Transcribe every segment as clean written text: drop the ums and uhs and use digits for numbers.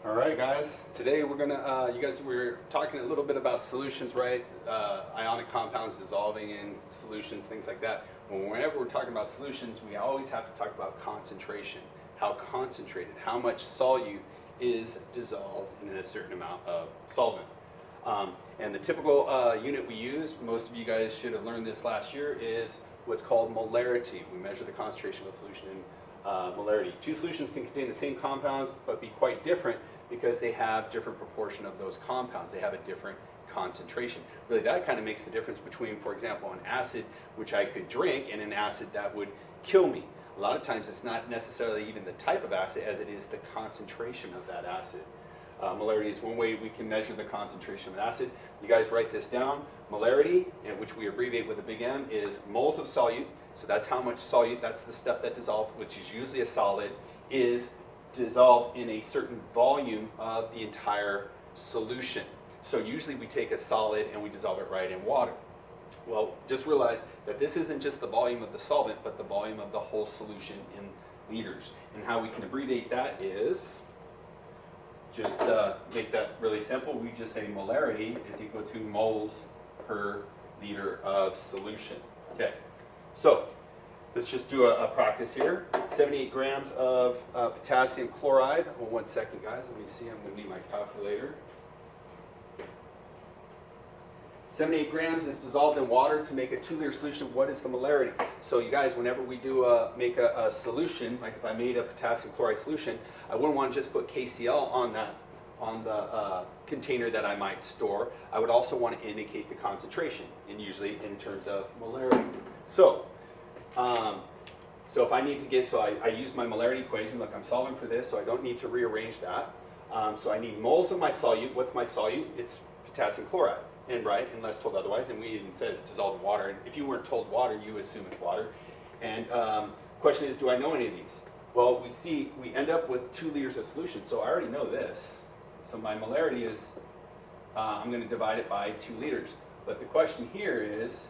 All right, guys. Today we're gonna, we're talking a little bit about solutions, right? Ionic compounds dissolving in solutions, things like that. Whenever we're talking about solutions, we always have to talk about concentration. How concentrated, how much solute is dissolved in a certain amount of solvent. And the typical unit we use, most of you guys should have learned this last year, is what's called molarity. We measure the concentration of a solution in molarity. Two solutions can contain the same compounds but be quite different because they have different proportion of those compounds. They have a different concentration. Really, that kind of makes the difference between, for example, an acid which I could drink and an acid that would kill me. A lot of times it's not necessarily even the type of acid as it is the concentration of that acid. Molarity is one way we can measure the concentration of an acid. You guys write this down. Molarity, and which we abbreviate with a big M, is moles of solute. So that's how much solute, that's the stuff that dissolves, which is usually a solid, is dissolved in a certain volume of the entire solution. So usually we take a solid and we dissolve it right in water. Well, just realize that this isn't just the volume of the solvent, but the volume of the whole solution in liters. And how we can abbreviate that is, just make that really simple. We just say molarity is equal to moles per liter of solution. Okay, so let's just do a practice here. 78 grams of potassium chloride. Well, 1 second, guys. Let me see. I'm going to need my calculator. 78 grams is dissolved in water to make a 2-liter solution. What is the molarity? So you guys, whenever we do make a solution, like if I made a potassium chloride solution, I wouldn't want to just put KCl on the container that I might store. I would also want to indicate the concentration, and usually in terms of molarity. So if I need to get, I use my molarity equation. Look, I'm solving for this, so I don't need to rearrange that. So I need moles of my solute. What's my solute? It's potassium chloride. And right, unless told otherwise, and we even said it's dissolved in water. And if you weren't told water, you assume it's water. And question is, do I know any of these? Well, we end up with 2 liters of solution, so I already know this. So my molarity is, I'm going to divide it by 2 liters. But the question here is,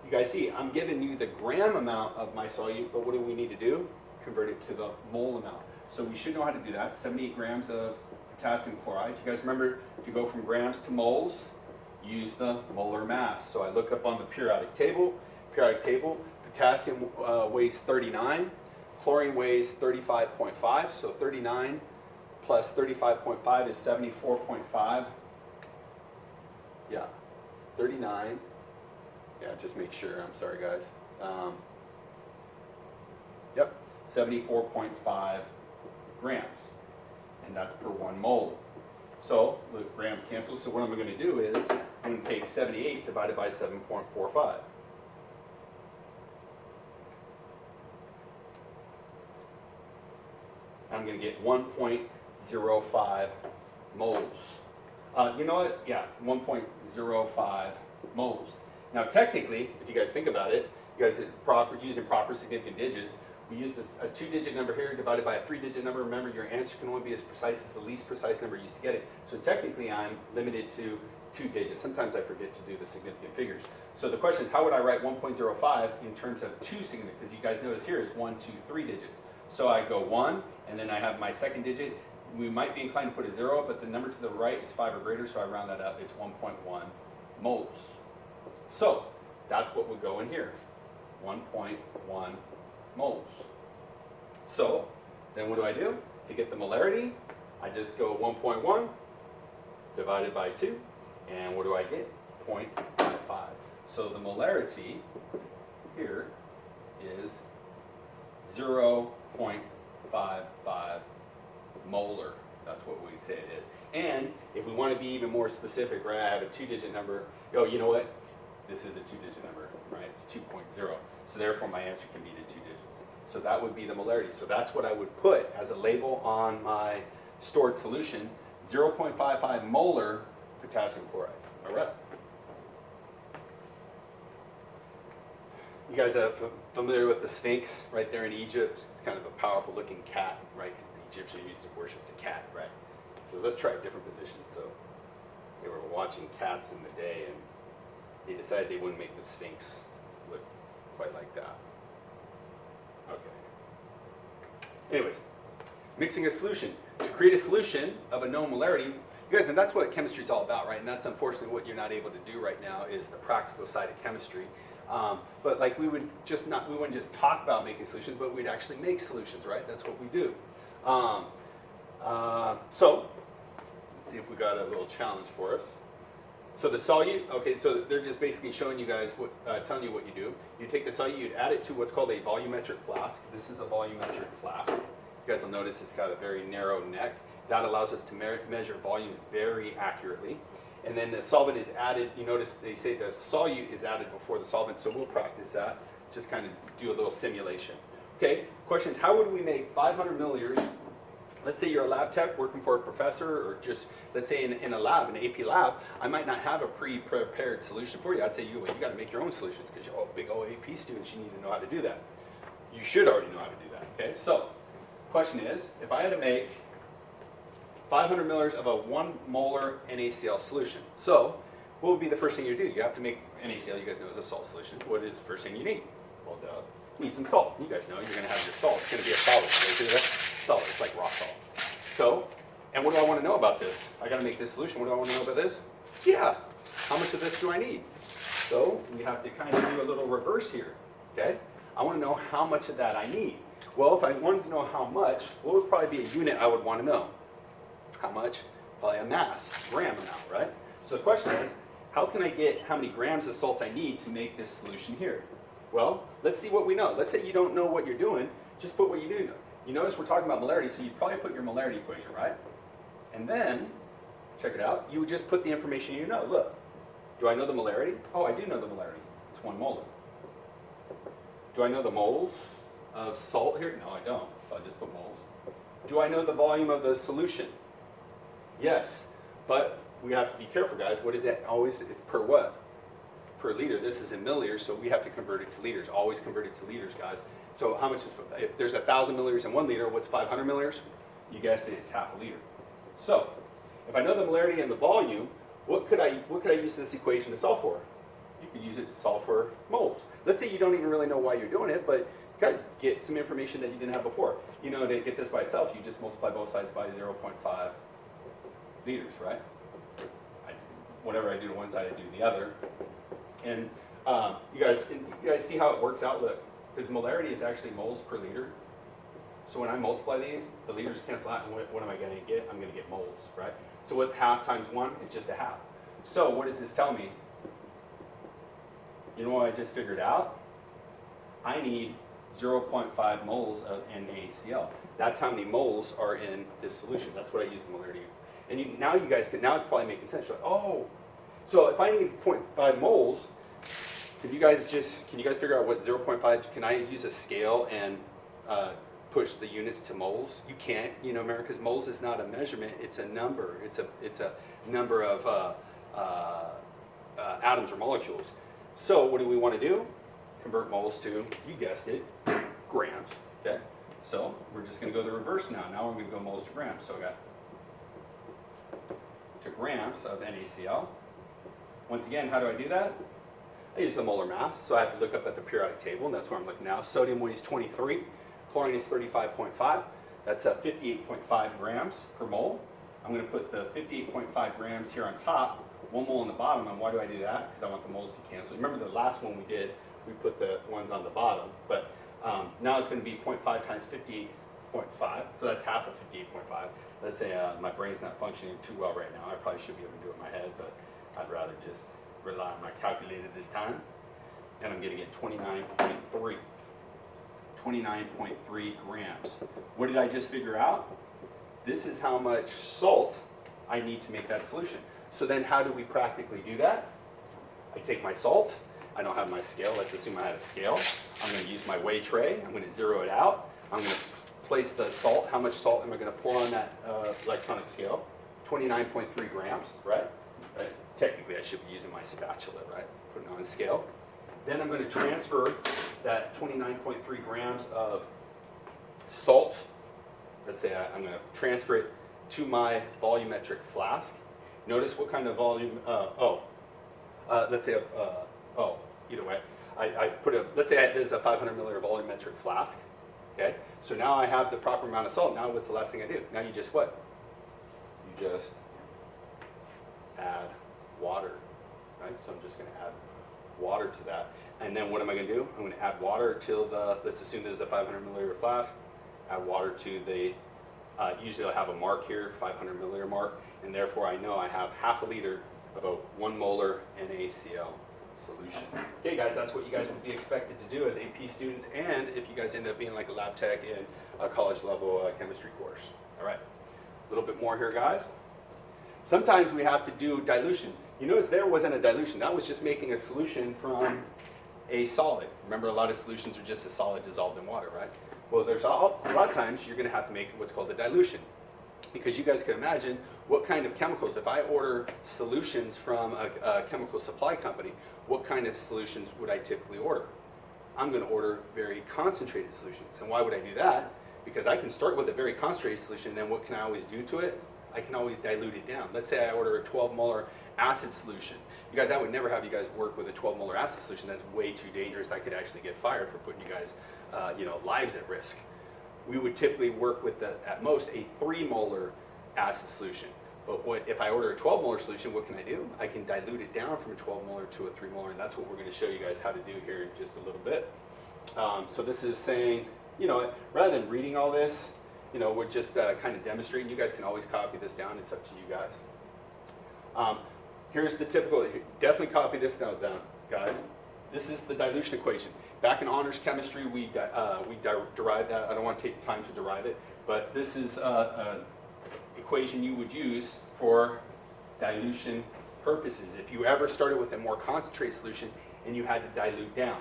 you guys see, I'm giving you the gram amount of my solute, but what do we need to do? Convert it to the mole amount. So we should know how to do that. 78 grams of potassium chloride. You guys remember, to go from grams to moles, use the molar mass. So I look up on the periodic table. Potassium weighs 39. Chlorine weighs 35.5. So 39 plus 35.5 is 74.5. Yeah, 39. Yeah, just make sure. I'm sorry, guys. Yep, 74.5 grams. And that's per 1 mole. So the grams cancel. So what I'm going to do is I'm going to take 78 divided by 7.45. I'm going to get 1.05 moles. You know what? Yeah, 1.05 moles. Now technically, if you guys think about it, you guys are using proper significant digits. We use this a 2-digit number here divided by a 3-digit number. Remember, your answer can only be as precise as the least precise number used to get it. So technically, I'm limited to 2 digits. Sometimes I forget to do the significant figures. So the question is, how would I write 1.05 in terms of 2 significant? Because you guys notice here is 1, 2, 3 digits. So I go 1, and then I have my second digit. We might be inclined to put a 0, but the number to the right is 5 or greater, so I round that up. It's 1.1 moles. So that's what would go in here, 1.1 moles. So then what do? To get the molarity, I just go 1.1 divided by 2, and what do I get? 0.55. So the molarity here is 0.55 molar. That's what we say it is. And if we want to be even more specific, right, I have a 2-digit number. Oh, you know what? This is a 2-digit number, right? It's 2.0. So therefore my answer can be the 2 digits. So that would be the molarity. So that's what I would put as a label on my stored solution, 0.55 molar potassium chloride. All right. You guys are familiar with the Sphinx right there in Egypt? It's kind of a powerful looking cat, right? Because the Egyptians used to worship the cat, right? So let's try a different position. So they were watching cats in the day, and they decided they wouldn't make the Sphinx look quite like that. Okay. Anyways, Mixing a solution. To create a solution of a known molarity, you guys, and that's what chemistry is all about, right? And that's unfortunately what you're not able to do right now is the practical side of chemistry. But like we wouldn't just talk about making solutions, but we'd actually make solutions, right? That's what we do. So let's see if we got a little challenge for us. So the solute, okay, so they're just basically showing you guys what, telling you what you do. You take the solute, you'd add it to what's called a volumetric flask. This is a volumetric flask. You guys will notice it's got a very narrow neck. That allows us to measure volumes very accurately. And then the solvent is added. You notice they say the solute is added before the solvent, so we'll practice that. Just kind of do a little simulation. Okay, question is, how would we make 500 milliliters? Let's say you're a lab tech working for a professor, or just, let's say in a lab, an AP lab, I might not have a pre-prepared solution for you. I'd say you got to make your own solutions because you're big old AP students, you need to know how to do that. You should already know how to do that, okay? So, question is, if I had to make 500 milliliters of a 1 molar NaCl solution. So, what would be the first thing you do? You have to make NaCl, you guys know, is a salt solution. What is the first thing you need? Well, you need some salt. You guys know you're going to have your salt. It's going to be a solid. Solid. It's like rock salt. So, and what do I want to know about this? I got to make this solution. What do I want to know about this? Yeah. How much of this do I need? So, we have to kind of do a little reverse here. Okay? I want to know how much of that I need. Well, if I wanted to know how much, what would probably be a unit I would want to know? How much? Probably a mass, gram amount, right? So the question is, how can I get how many grams of salt I need to make this solution here? Well, let's see what we know. Let's say you don't know what you're doing, just put what you do know. You notice we're talking about molarity, so you probably put your molarity equation, right? And then, check it out, you would just put the information you know. Look, do I know the molarity? Oh, I do know the molarity. It's 1 molar. Do I know the moles of salt here? No, I don't, so I just put moles. Do I know the volume of the solution? Yes, but we have to be careful, guys. What is that? Always, it's per what? Per liter. This is in milliliters, so we have to convert it to liters. Always convert it to liters, guys. So how much is, if there's 1,000 milliliters in 1 liter, what's 500 milliliters? You guessed it, it's half a liter. So, if I know the molarity and the volume, what could I use this equation to solve for? You could use it to solve for moles. Let's say you don't even really know why you're doing it, but guys, get some information that you didn't have before. You know, to get this by itself, you just multiply both sides by 0.5 liters, right? Whatever I do to one side, I do to the other. And you guys see how it works out? Look, because molarity is actually moles per liter. So when I multiply these, the liters cancel out, and what am I going to get? I'm going to get moles, right? So what's half times 1? It's just a half. So what does this tell me? You know what I just figured out? I need 0.5 moles of NaCl. That's how many moles are in this solution. That's what I use the molarity. And now you guys can, now it's probably making sense. You're like, oh, so if I need 0.5 moles, can you guys figure out what 0.5, can I use a scale and push the units to moles? You can't, you know, because moles is not a measurement, it's a number. It's a number of atoms or molecules. So what do we want to do? Convert moles to, you guessed it, grams, okay? So we're just going to go the reverse now. Now we're going to go moles to grams. So I got to grams of NaCl. Once again, how do I do that? I use the molar mass, so I have to look up at the periodic table, and that's where I'm looking now. Sodium weighs 23, chlorine is 35.5. That's 58.5 grams per mole. I'm going to put the 58.5 grams here on top, 1 mole on the bottom. And why do I do that? Because I want the moles to cancel. Remember the last one we did, we put the ones on the bottom, but now it's going to be 0.5 times 58.5, so that's half of 58.5. Let's say my brain's not functioning too well right now. I probably should be able to do it in my head, but I'd rather just rely on my calculator this time. And I'm going to get 29.3. 29.3 grams. What did I just figure out? This is how much salt I need to make that solution. So then how do we practically do that? I take my salt. I don't have my scale. Let's assume I had a scale. I'm going to use my weigh tray. I'm going to zero it out. I'm going to place the salt. How much salt am I going to pour on that electronic scale? 29.3 grams, right? Technically, I should be using my spatula, right? Put it on a scale. Then I'm going to transfer that 29.3 grams of salt. Let's say I'm going to transfer it to my volumetric flask. Notice what kind of volume, let's say, either way. I put let's say there's a 500 milliliter volumetric flask. Okay, so now I have the proper amount of salt. Now what's the last thing I do? Now you just what? You just add water, right? So I'm just going to add water to that. And then what am I going to do? I'm going to add water till the, let's assume this is a 500 milliliter flask, add water to the, usually I'll have a mark here, 500 milliliter mark, and therefore I know I have half a liter of a 1 molar NaCl solution. Okay guys, that's what you guys would be expected to do as AP students, and if you guys end up being like a lab tech in a college level chemistry course. All right, a little bit more here guys. Sometimes we have to do dilution. You notice there wasn't a dilution, that was just making a solution from a solid. Remember, a lot of solutions are just a solid dissolved in water, right? Well, there's a lot of times you're going to have to make what's called a dilution, because you guys can imagine what kind of chemicals, if I order solutions from a chemical supply company, what kind of solutions would I typically order? I'm going to order very concentrated solutions. And why would I do that? Because I can start with a very concentrated solution, and then what can I always do to it? I can always dilute it down. Let's say I order a 12 molar acid solution. You guys, I would never have you guys work with a 12 molar acid solution. That's way too dangerous. I could actually get fired for putting you guys, lives at risk. We would typically work with, at most, a 3 molar acid solution. But if I order a 12 molar solution, what can I do? I can dilute it down from a 12 molar to a 3 molar, and that's what we're going to show you guys how to do here in just a little bit. So this is saying, rather than reading all this, we're just kind of demonstrating. You guys can always copy this down. It's up to you guys. Here's the typical, definitely copy this down, guys. This is the dilution equation. Back in honors chemistry, we derived that. I don't want to take time to derive it, but this is an equation you would use for dilution purposes. If you ever started with a more concentrated solution and you had to dilute down,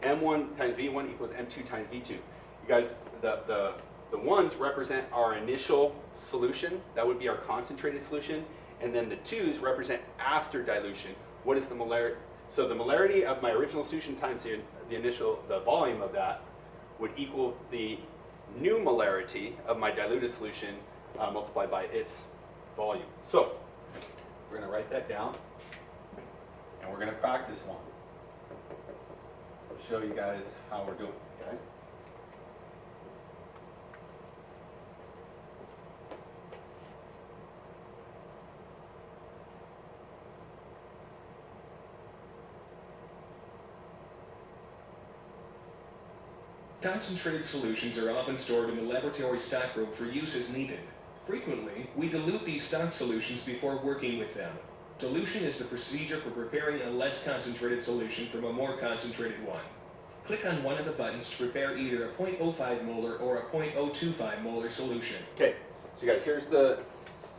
M1 times V1 equals M2 times V2. You guys, the ones represent our initial solution. That would be our concentrated solution. And then the 2's represent after dilution. What is the molarity? So the molarity of my original solution times the volume of that would equal the new molarity of my diluted solution multiplied by its volume. So we're going to write that down, and we're going to practice one. I'll show you guys how we're doing, okay? Concentrated solutions are often stored in the laboratory stockroom for use as needed. Frequently, we dilute these stock solutions before working with them. Dilution is the procedure for preparing a less concentrated solution from a more concentrated one. Click on one of the buttons to prepare either a 0.05 molar or a 0.025 molar solution. Okay, so guys, here's the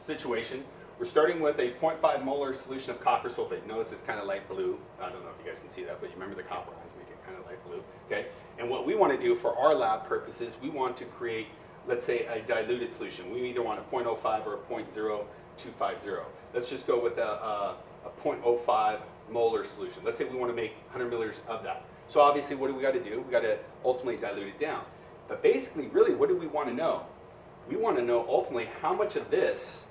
situation. We're starting with a 0.5 molar solution of copper sulfate. Notice it's kind of light blue. I don't know if you guys can see that, but you remember the copper lines make it kind of light blue. Okay, and what we want to do for our lab purposes, we want to create, let's say, a diluted solution. We either want a 0.05 or a 0.0250. Let's just go with a 0.05 molar solution. Let's say we want to make 100 milliliters of that. So obviously, what do we got to do? We got to ultimately dilute it down. But basically, really, what do we want to know? We want to know ultimately how much of this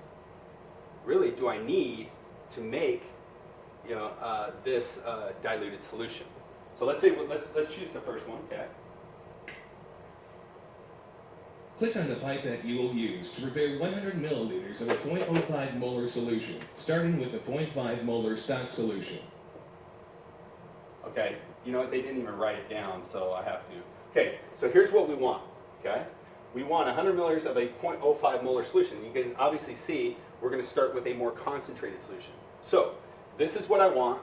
really do I need to make this diluted solution. So let's say let's choose the first one. Okay. Click on the pipette you will use to prepare 100 milliliters of a 0.05 molar solution, starting with the 0.5 molar stock solution. Okay, you know what, they didn't even write it down, so I have to. Okay, so here's what we want, okay? We want 100 milliliters of a 0.05 molar solution. You can obviously see we're going to start with a more concentrated solution. So this is what I want.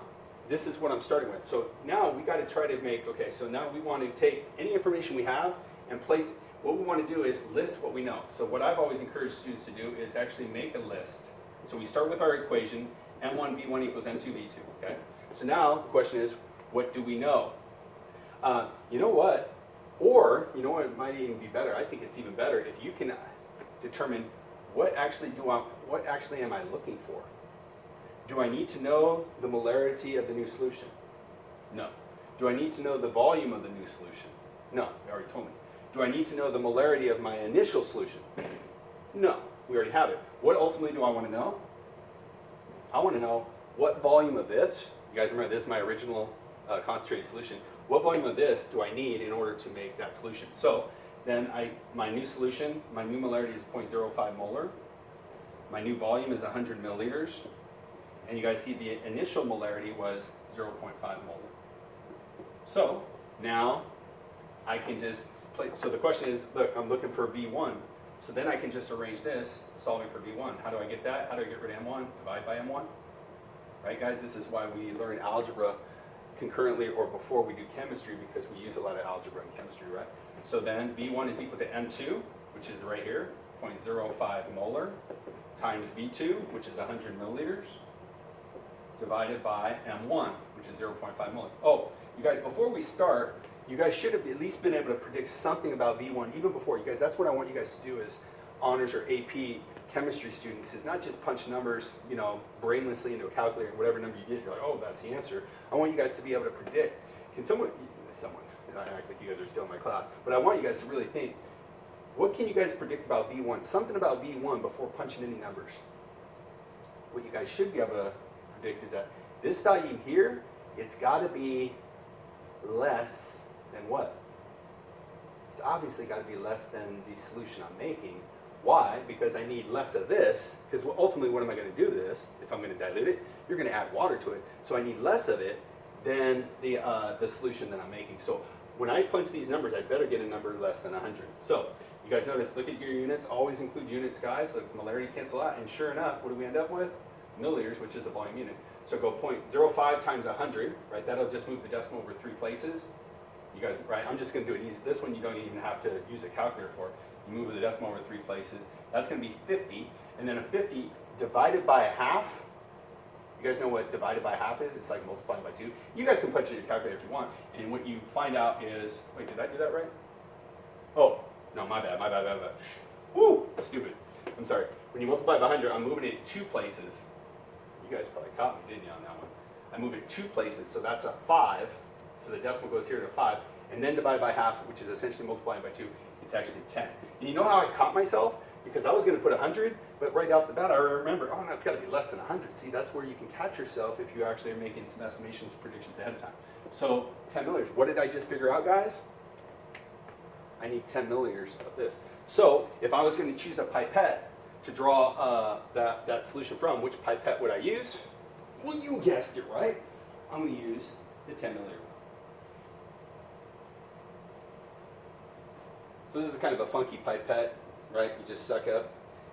This is what I'm starting with. So now we got to try to make, okay, so now we want to take any information we have and place it. What we want to do is list what we know. So what I've always encouraged students to do is actually make a list. So we start with our equation, M1 V1 equals M2 V2, okay? So now the question is, what do we know? You know what? Or, you know what, it might even be better. I think it's even better if you can determine what actually am I looking for? Do I need to know the molarity of the new solution? No. Do I need to know the volume of the new solution? No, they already told me. Do I need to know the molarity of my initial solution? No, we already have it. What ultimately do I want to know? I want to know what volume of this, you guys remember this is my original concentrated solution, what volume of this do I need in order to make that solution? So then my new solution, my new molarity is 0.05 molar. My new volume is 100 milliliters. And you guys see the initial molarity was 0.5 molar. So now I can just play. So the question is, look, I'm looking for V1. So then I can just arrange this, solving for V1. How do I get that? How do I get rid of M1? Divide by M1. Right, guys? This is why we learn algebra concurrently or before we do chemistry, because we use a lot of algebra in chemistry, right? So then V1 is equal to M2, which is right here, 0.05 molar, times V2, which is 100 milliliters, divided by M1, which is 0.5 molar. Oh, you guys, before we start, you guys should have at least been able to predict something about V1 even before. You guys, that's what I want you guys to do as honors or AP chemistry students, is not just punch numbers, you know, brainlessly into a calculator, whatever number you get, you're like, oh, that's the answer. I want you guys to be able to predict. Can someone, I act like you guys are still in my class, but I want you guys to really think, what can you guys predict about V1? Something about V1 before punching any numbers. What you guys should be able to predict is that this value here, it's got to be less than what? It's obviously got to be less than the solution I'm making. Why? Because I need less of this, because ultimately what am I going to do to this? If I'm going to dilute it, you're going to add water to it. So I need less of it than the solution that I'm making. So when I punch these numbers, I better get a number less than 100. So you guys notice, look at your units, always include units, guys. Look, molarity cancel out, and sure enough, what do we end up with? Milliliters, which is a volume unit. So go 0.05 times 100, right? That'll just move the decimal over 3 places. You guys, right? I'm just going to do it easy. This one you don't even have to use a calculator for. You move the decimal over 3 places. That's going to be 50. And then a 50 divided by a half. You guys know what divided by half is? It's like multiplying by 2. You guys can punch it in your calculator if you want. And what you find out is, wait, did I do that right? Oh, no, my bad. Woo, stupid. I'm sorry. When you multiply by 100, I'm moving it 2 places. You guys probably caught me, didn't you, on that one? I move it 2 places, so that's a 5. So the decimal goes here to 5. And then divided by half, which is essentially multiplying by 2, it's actually 10. And you know how I caught myself? Because I was going to put 100, but right off the bat, I remember, oh, no, it's got to be less than 100. See, that's where you can catch yourself if you actually are making some estimations, predictions ahead of time. So 10 milliliters. What did I just figure out, guys? I need 10 milliliters of this. So if I was going to choose a pipette to draw that solution from, which pipette would I use? Well, you guessed it, right? I'm going to use the 10 milliliter one. So this is kind of a funky pipette, right? You just suck up.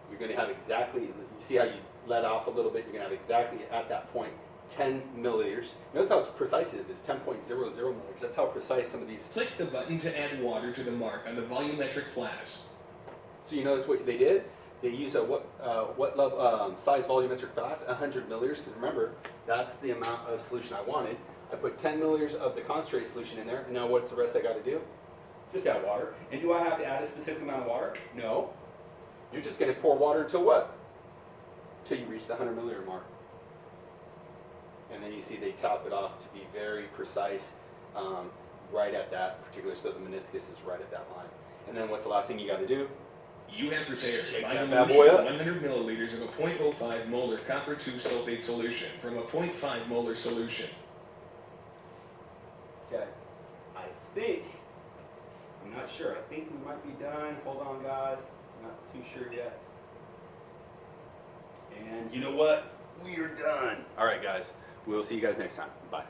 You're going to have exactly, you see how you let off a little bit? You're going to have exactly at that point 10 milliliters. Notice how precise it is. It's 10.00 milliliters. That's how precise some of these. Click the button to add water to the mark on the volumetric flask. So you notice what they did? They used a size volumetric flask, 100 milliliters, because remember, that's the amount of solution I wanted. I put 10 milliliters of the concentrated solution in there, and now what's the rest I got to do? Just add water. And do I have to add a specific amount of water? No. You're just going to pour water until what? Until you reach the 100 milliliter mark. And then you see they top it off to be very precise, right at that particular, so the meniscus is right at that line. And then what's the last thing you got to do? You have prepared Shake by that bad dilution boy up. 100 milliliters of a 0.05 molar copper 2 sulfate solution from a 0.5 molar solution. Okay. I think, I'm not sure, I think we might be done. Hold on, guys. I'm not too sure yet. And you know what? We are done. All right, guys. We'll see you guys next time. Bye.